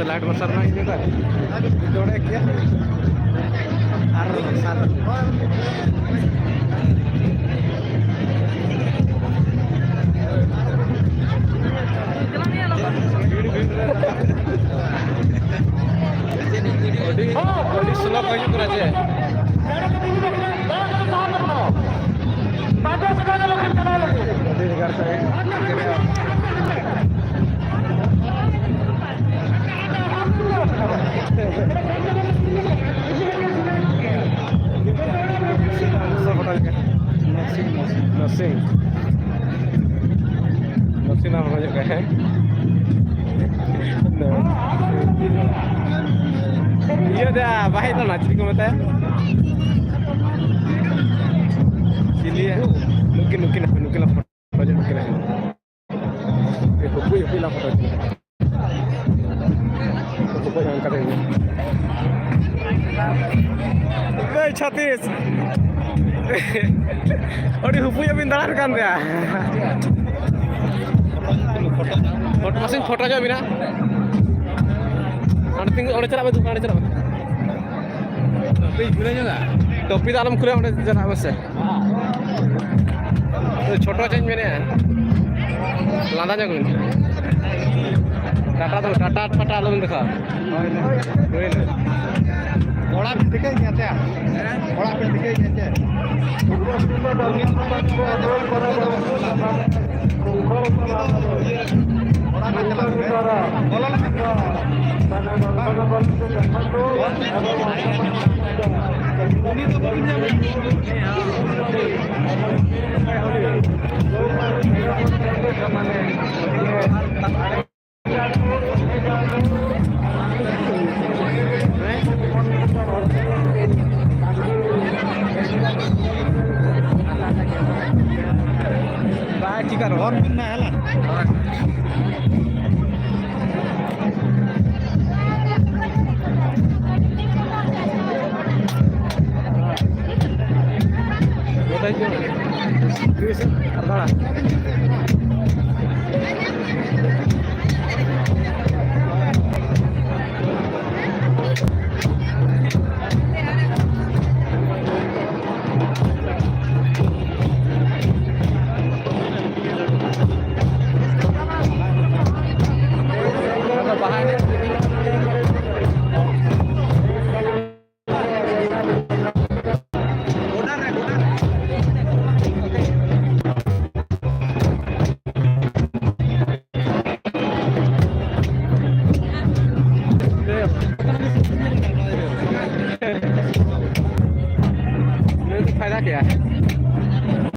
Light बसर ना ini kan dodek ya arah sana Odi slow kaju kuraje Odi dengar saya Nasi nama banyak kan? Iya dah, bahaya tu nak ciri kau mata. Cili ya, mungkin lah foto mungkin lah. Aku lah foto. Foto yang kata ini. Hey Chatis. Odi hupu ya bintaran kan dia. Foto masing foto aja bina. Ada tinggal orang cerah betul, orang cerah. Topi guna juga. Topi dalam kuliah orang cerah masa. छोटा change मैंने लादा जगह टाटा तो टाटा पटा लोग देखा बड़ा दिखे क्या थे बड़ा दिखे क्या थे Baik kan orang mana lah. Betul je. Terus, ada lah.